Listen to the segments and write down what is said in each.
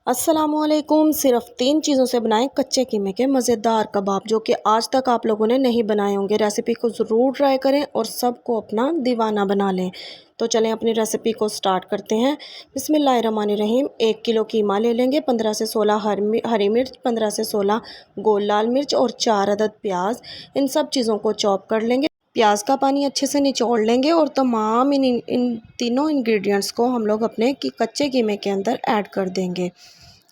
अस्सलामुअलैकुम। सिर्फ 3 चीज़ों से बनाएं कच्चे कीमे के मज़ेदार कबाब, जो कि आज तक आप लोगों ने नहीं बनाए होंगे। रेसिपी को ज़रूर ट्राई करें और सबको अपना दीवाना बना लें। तो चलें अपनी रेसिपी को स्टार्ट करते हैं। बिस्मिल्लाहिर्रहमानिर्रहीम। 1 किलो कीमा ले लेंगे, 15 से 16 हरी मिर्च, 15 से 16 गोल लाल मिर्च और 4 अदद प्याज। इन सब चीज़ों को चॉप कर लेंगे। प्याज का पानी अच्छे से निचोड़ लेंगे और तमाम इन तीनों इंग्रेडिएंट्स को हम लोग अपने कच्चे कीमे के अंदर ऐड कर देंगे।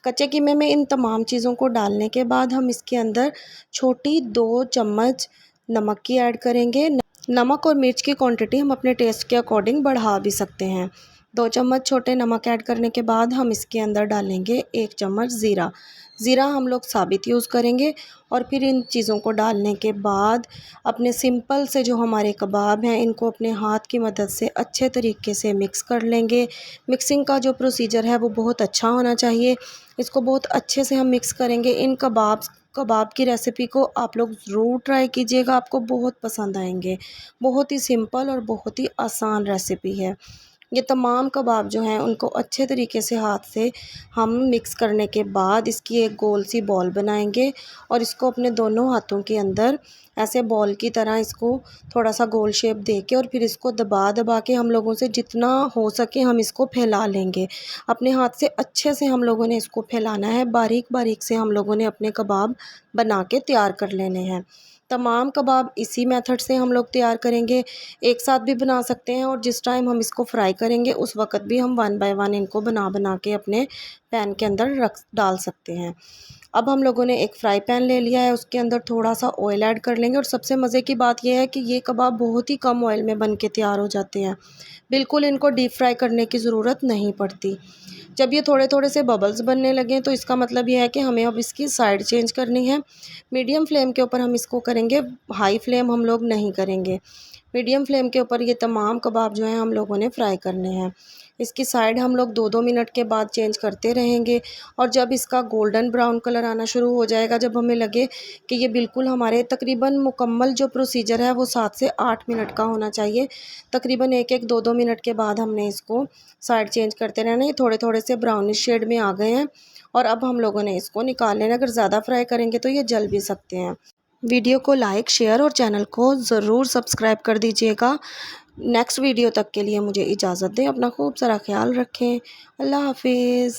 कच्चे कीमे में इन तमाम चीज़ों को डालने के बाद हम इसके अंदर छोटी 2 चम्मच नमक की ऐड करेंगे। नमक और मिर्च की क्वांटिटी हम अपने टेस्ट के अकॉर्डिंग बढ़ा भी सकते हैं। 2 चम्मच छोटे नमक ऐड करने के बाद हम इसके अंदर डालेंगे 1 चम्मच ज़ीरा। ज़ीरा हम लोग साबित यूज़ करेंगे। और फिर इन चीज़ों को डालने के बाद अपने सिंपल से जो हमारे कबाब हैं, इनको अपने हाथ की मदद से अच्छे तरीके से मिक्स कर लेंगे। मिक्सिंग का जो प्रोसीजर है वो बहुत अच्छा होना चाहिए। इसको बहुत अच्छे से हम मिक्स करेंगे। इन कबाब की रेसिपी को आप लोग ज़रूर ट्राई कीजिएगा, आपको बहुत पसंद आएंगे। बहुत ही सिंपल और बहुत ही आसान रेसिपी है। ये तमाम कबाब जो हैं उनको अच्छे तरीके से हाथ से हम मिक्स करने के बाद इसकी एक गोल सी बॉल बनाएंगे और इसको अपने दोनों हाथों के अंदर ऐसे बॉल की तरह इसको थोड़ा सा गोल शेप दे के और फिर इसको दबा दबा के हम लोगों से जितना हो सके हम इसको फैला लेंगे। अपने हाथ से अच्छे से हम लोगों ने इसको फैलाना है। बारीक बारीक से हम लोगों ने अपने कबाब बना के तैयार कर लेने हैं। तमाम कबाब इसी मेथड से हम लोग तैयार करेंगे। एक साथ भी बना सकते हैं और जिस टाइम हम इसको फ्राई करेंगे उस वक़्त भी हम 1 बाय 1 इनको बना बना के अपने पैन के अंदर डाल सकते हैं। अब हम लोगों ने एक फ़्राई पैन ले लिया है, उसके अंदर थोड़ा-सा ऑयल ऐड कर लेंगे। और सबसे मज़े की बात यह है कि ये कबाब बहुत ही कम ऑयल में बन के तैयार हो जाते हैं। बिल्कुल इनको डीप फ्राई करने की ज़रूरत नहीं पड़ती। जब ये थोड़े-थोड़े से बबल्स बनने लगें तो इसका मतलब ये है कि हमें अब इसकी साइड चेंज करनी है। मीडियम फ्लेम के ऊपर हम इसको करेंगे, हाई फ्लेम हम लोग नहीं करेंगे। मीडियम फ्लेम के ऊपर ये तमाम कबाब जो हैं हम लोगों ने फ्राई करने हैं। इसकी साइड हम लोग 2-2 मिनट के बाद चेंज करते रहेंगे। और जब इसका गोल्डन ब्राउन कलर आना शुरू हो जाएगा, जब हमें लगे कि ये बिल्कुल हमारे तकरीबन मुकम्मल जो प्रोसीजर है वो 7 से 8 मिनट का होना चाहिए। तकरीबन 1-1 2-2 मिनट के बाद हमने इसको साइड चेंज करते रहना है। ये थोड़े-थोड़े से ब्राउनिश शेड में आ गए हैं और अब हम लोगों ने इसको निकाल लेना है। अगर ज़्यादा फ्राई करेंगे तो ये जल भी सकते हैं। वीडियो को लाइक, शेयर और चैनल को ज़रूर सब्सक्राइब कर दीजिएगा। नेक्स्ट वीडियो तक के लिए मुझे इजाज़त दें। अपना खूब सारा ख्याल रखें। अल्लाह हाफ़िज़।